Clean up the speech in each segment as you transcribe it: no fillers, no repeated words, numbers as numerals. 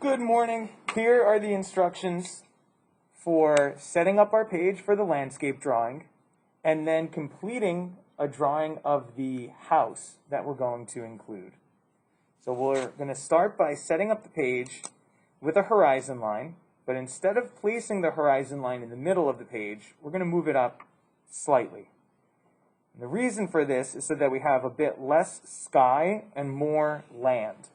Good morning. Here are the instructions for setting up our page for the landscape drawing and then completing a drawing of the house that we're going to include. So we're going to start by setting up the page with a horizon line, but instead of placing the horizon line in the middle of the page, we're going to move it up slightly. And the reason for this is so that we have a bit less sky and more land.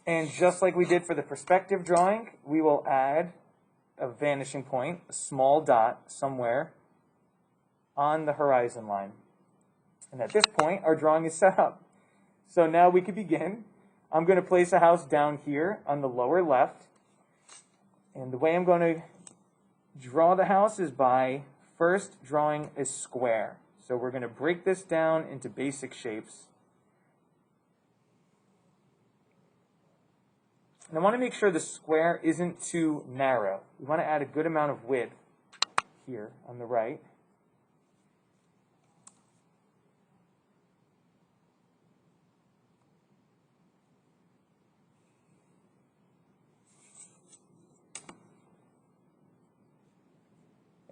And just like we did for the perspective drawing, we will add a vanishing point, a small dot somewhere on the horizon line. And at this point, our drawing is set up. So now we can begin. I'm going to place a house down here on the lower left. And the way I'm going to draw the house is by first drawing a square. So we're going to break this down into basic shapes. And I want to make sure the square isn't too narrow. We want to add a good amount of width here on the right.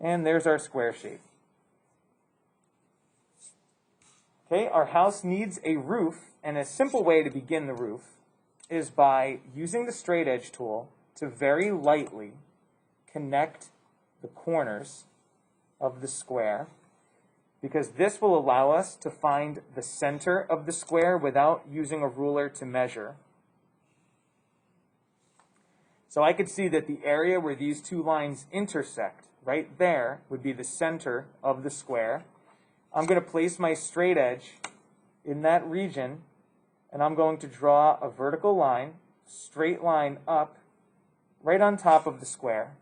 And there's our square shape. Okay, our house needs a roof, and a simple way to begin the roof is by using the straight edge tool to very lightly connect the corners of the square, because this will allow us to find the center of the square without using a ruler to measure. So I could see that the area where these two lines intersect, right there, would be the center of the square. I'm going to place my straight edge in that region, and I'm going to draw a vertical line, straight line up, right on top of the square.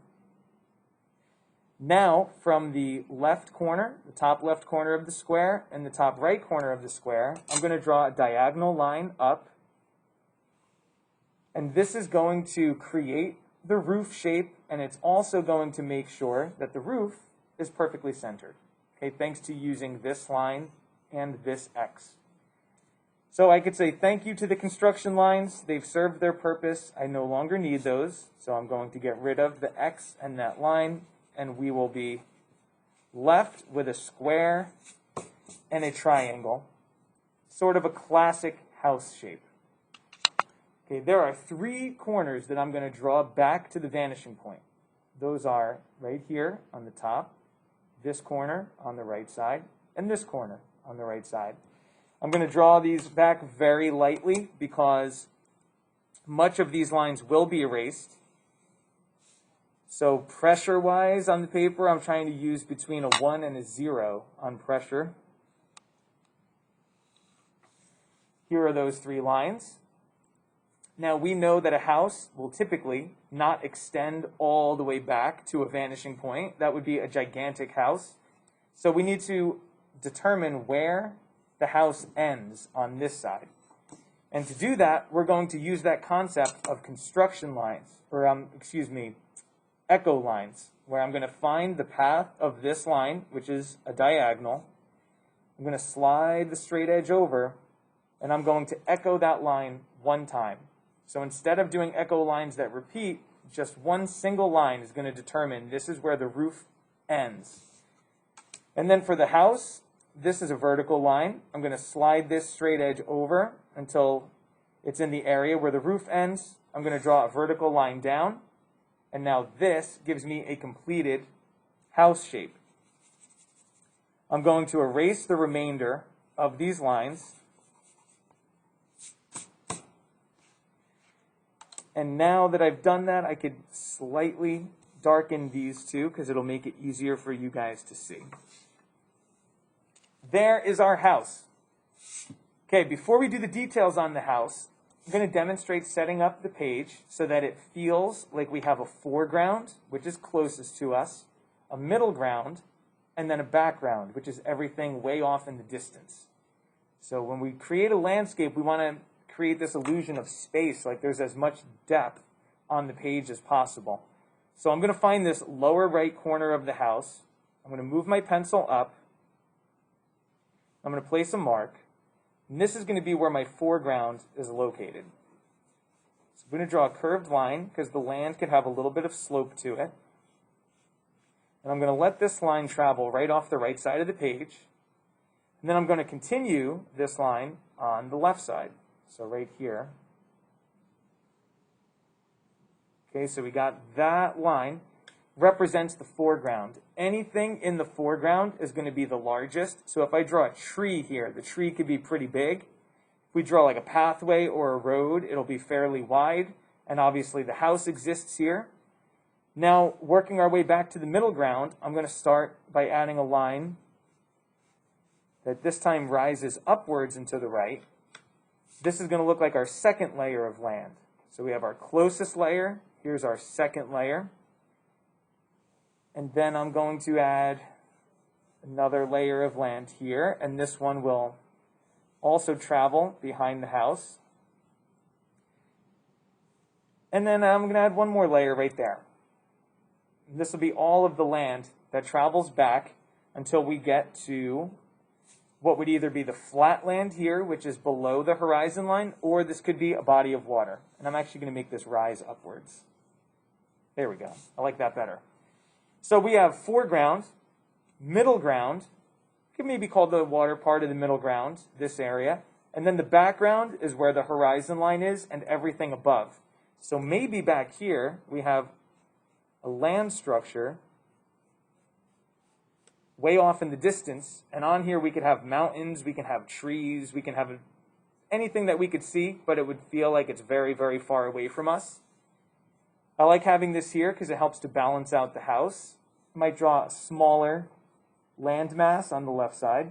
Now, from the left corner, the top left corner of the square, and the top right corner of the square, I'm going to draw a diagonal line up. And this is going to create the roof shape, and it's also going to make sure that the roof is perfectly centered. Okay, thanks to using this line and this X. So I could say thank you to the construction lines. They've served their purpose. I no longer need those. So I'm going to get rid of the X and that line, and we will be left with a square and a triangle, sort of a classic house shape. Okay, there are three corners that I'm going to draw back to the vanishing point. Those are right here on the top, this corner on the right side, and this corner on the right side. I'm going to draw these back very lightly because much of these lines will be erased. So pressure-wise on the paper, I'm trying to use between a 1 and a 0 on pressure. Here are those three lines. Now we know that a house will typically not extend all the way back to a vanishing point. That would be a gigantic house. So we need to determine where the house ends on this side. And to do that, we're going to use that concept of construction lines, or echo lines, where I'm going to find the path of this line, which is a diagonal. I'm going to slide the straight edge over, and I'm going to echo that line one time. So instead of doing echo lines that repeat, just one single line is going to determine this is where the roof ends. And then for the house, this is a vertical line. I'm going to slide this straight edge over until it's in the area where the roof ends. I'm going to draw a vertical line down. And now this gives me a completed house shape. I'm going to erase the remainder of these lines. And now that I've done that, I could slightly darken these two because it'll make it easier for you guys to see. There is our house. Okay, before we do the details on the house, I'm going to demonstrate setting up the page so that it feels like we have a foreground, which is closest to us, a middle ground, and then a background, which is everything way off in the distance. So when we create a landscape, we want to create this illusion of space, like there's as much depth on the page as possible. So I'm going to find this lower right corner of the house. I'm going to move my pencil up. I'm going to place a mark. And this is going to be where my foreground is located. So I'm going to draw a curved line because the land could have a little bit of slope to it. And I'm going to let this line travel right off the right side of the page. And then I'm going to continue this line on the left side. So right here. Okay, so we got that line represents the foreground. Anything in the foreground is going to be the largest. So if I draw a tree here, the tree could be pretty big. If we draw like a pathway or a road, it'll be fairly wide. And obviously the house exists here. Now, working our way back to the middle ground, I'm going to start by adding a line that this time rises upwards and to the right. This is going to look like our second layer of land. So we have our closest layer. Here's our second layer. And then I'm going to add another layer of land here. And this one will also travel behind the house. And then I'm going to add one more layer right there. And this will be all of the land that travels back until we get to what would either be the flat land here, which is below the horizon line, or this could be a body of water. And I'm actually going to make this rise upwards. There we go. I like that better. So we have foreground, middle ground, could maybe call the water part of the middle ground, this area. And then the background is where the horizon line is and everything above. So maybe back here we have a land structure way off in the distance, and on here we could have mountains, we can have trees, we can have anything that we could see, but it would feel like it's very, very far away from us. I like having this here because it helps to balance out the house. I might draw a smaller land mass on the left side.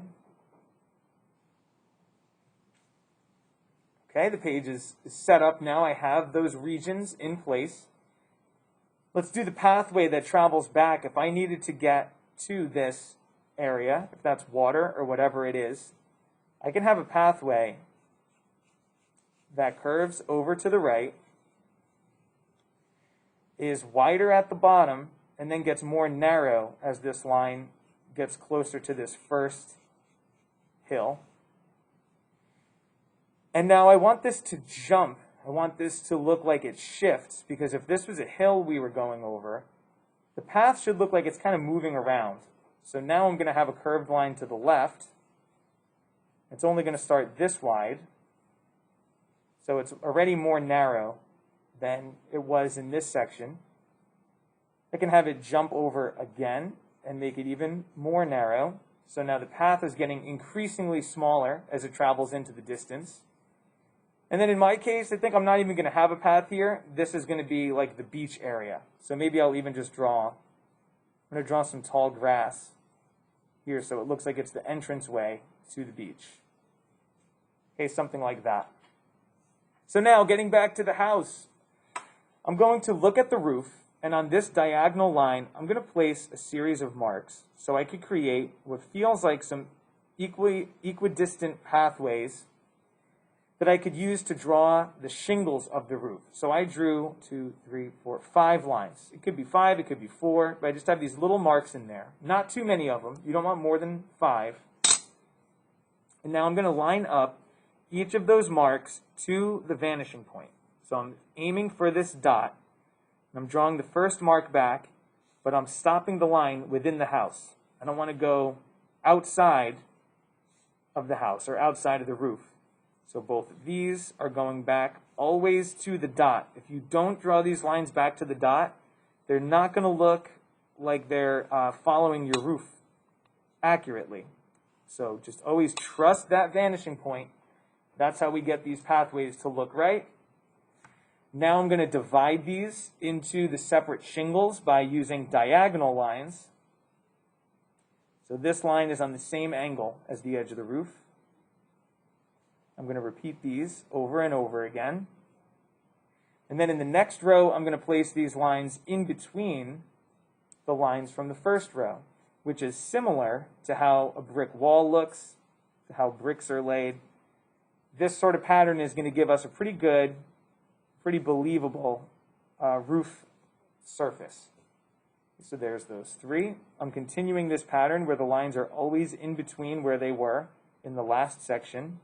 Okay, the page is set up now. I have those regions in place. Let's do the pathway that travels back. If I needed to get to this area, if that's water or whatever it is, I can have a pathway that curves over to the right, is wider at the bottom, and then gets more narrow as this line gets closer to this first hill. And now I want this to jump. I want this to look like it shifts, because if this was a hill we were going over, the path should look like it's kind of moving around. So now I'm going to have a curved line to the left. It's only going to start this wide. So it's already more narrow than it was in this section. I can have it jump over again and make it even more narrow. So now the path is getting increasingly smaller as it travels into the distance. And then in my case, I think I'm not even going to have a path here. This is going to be like the beach area. So maybe I'll even just I'm going to draw some tall grass here so it looks like it's the entranceway to the beach. Okay, something like that. So now, getting back to the house, I'm going to look at the roof, and on this diagonal line, I'm going to place a series of marks so I could create what feels like some equidistant pathways that I could use to draw the shingles of the roof. So I drew 2, 3, 4, 5 lines. It could be 5, it could be 4, but I just have these little marks in there. Not too many of them. You don't want more than 5. And now I'm going to line up each of those marks to the vanishing point. So I'm aiming for this dot. I'm drawing the first mark back, but I'm stopping the line within the house. I don't want to go outside of the house or outside of the roof. So both of these are going back always to the dot. If you don't draw these lines back to the dot, they're not going to look like they're following your roof accurately. So just always trust that vanishing point. That's how we get these pathways to look right. Now I'm going to divide these into the separate shingles by using diagonal lines. So this line is on the same angle as the edge of the roof. I'm going to repeat these over and over again. And then in the next row, I'm going to place these lines in between the lines from the first row, which is similar to how a brick wall looks, to how bricks are laid. This sort of pattern is going to give us a pretty good, pretty believable roof surface. So there's those 3. I'm continuing this pattern where the lines are always in between where they were in the last section.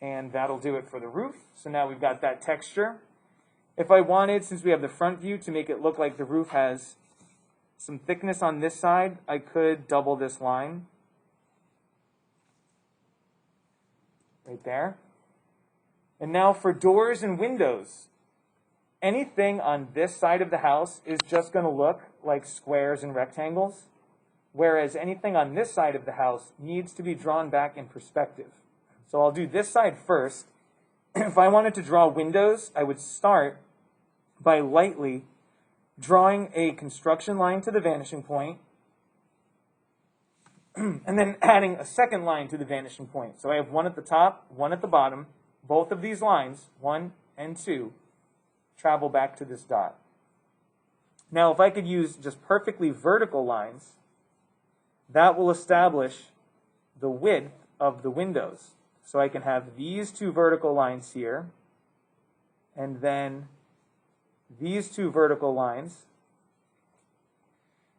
And that'll do it for the roof. So now we've got that texture. If I wanted, since we have the front view, to make it look like the roof has some thickness on this side, I could double this line right there. And now for doors and windows, anything on this side of the house is just going to look like squares and rectangles, whereas anything on this side of the house needs to be drawn back in perspective. So I'll do this side first. If I wanted to draw windows, I would start by lightly drawing a construction line to the vanishing point, and then adding a second line to the vanishing point. So I have one at the top, one at the bottom. Both of these lines, 1 and 2, travel back to this dot. Now, if I could use just perfectly vertical lines, that will establish the width of the windows. So I can have these two vertical lines here, and then these two vertical lines.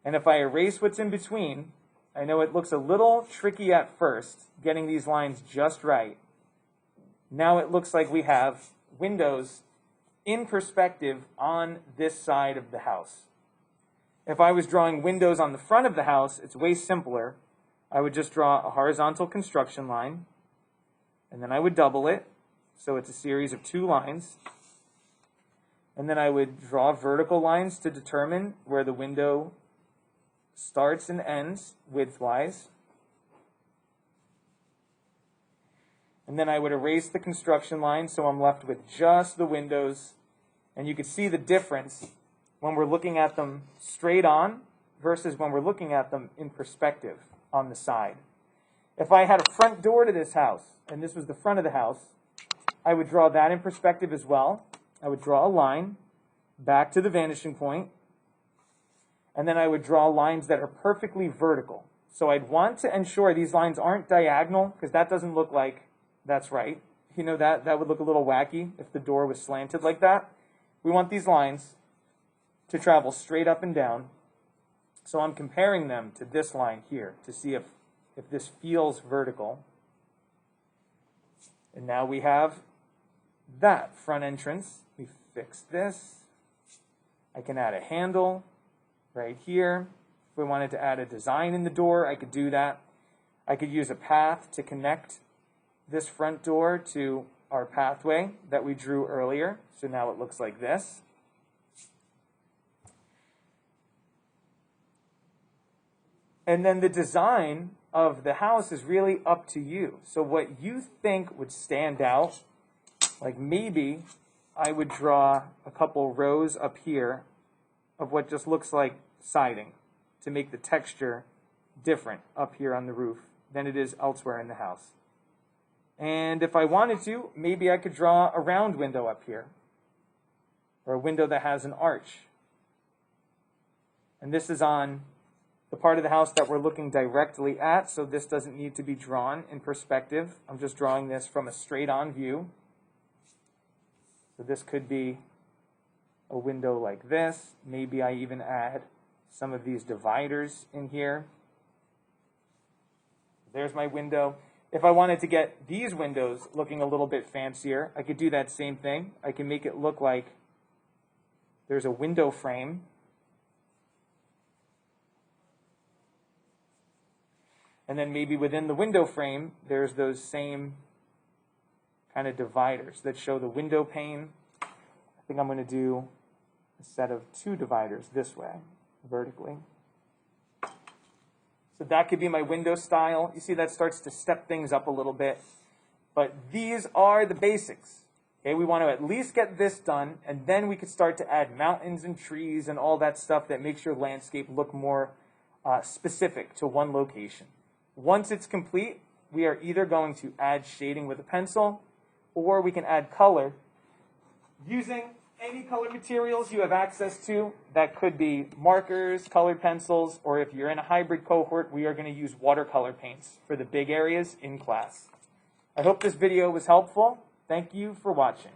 And if I erase what's in between, I know it looks a little tricky at first, getting these lines just right. Now it looks like we have windows in perspective on this side of the house. If I was drawing windows on the front of the house, it's way simpler. I would just draw a horizontal construction line, and then I would double it, so it's a series of 2 lines. And then I would draw vertical lines to determine where the window starts and ends widthwise. And then I would erase the construction line, so I'm left with just the windows. And you can see the difference when we're looking at them straight on versus when we're looking at them in perspective on the side. If I had a front door to this house, and this was the front of the house, I would draw that in perspective as well. I would draw a line back to the vanishing point, and then I would draw lines that are perfectly vertical. So I'd want to ensure these lines aren't diagonal, because that doesn't look like that's right. You know, that would look a little wacky if the door was slanted like that. We want these lines to travel straight up and down. So I'm comparing them to this line here to see if this feels vertical. And now we have that front entrance. We fix this. I can add a handle right here. If we wanted to add a design in the door, I could do that. I could use a path to connect this front door to our pathway that we drew earlier. So now it looks like this. And then the design of the house is really up to you. So what you think would stand out, like maybe I would draw a couple rows up here of what just looks like siding to make the texture different up here on the roof than it is elsewhere in the house. And if I wanted to, maybe I could draw a round window up here, or a window that has an arch. And this is on the part of the house that we're looking directly at, so this doesn't need to be drawn in perspective. I'm just drawing this from a straight-on view. So this could be a window like this. Maybe I even add some of these dividers in here. There's my window. If I wanted to get these windows looking a little bit fancier, I could do that same thing. I can make it look like there's a window frame. And then maybe within the window frame, there's those same kind of dividers that show the window pane. I think I'm going to do a set of 2 dividers this way, vertically. So that could be my window style. You see that starts to step things up a little bit. But these are the basics. Okay, we want to at least get this done, and then we could start to add mountains and trees and all that stuff that makes your landscape look more specific to one location. Once it's complete, we are either going to add shading with a pencil, or we can add color using any color materials you have access to. That could be markers, colored pencils, or if you're in a hybrid cohort, we are going to use watercolor paints for the big areas in class. I hope this video was helpful. Thank you for watching.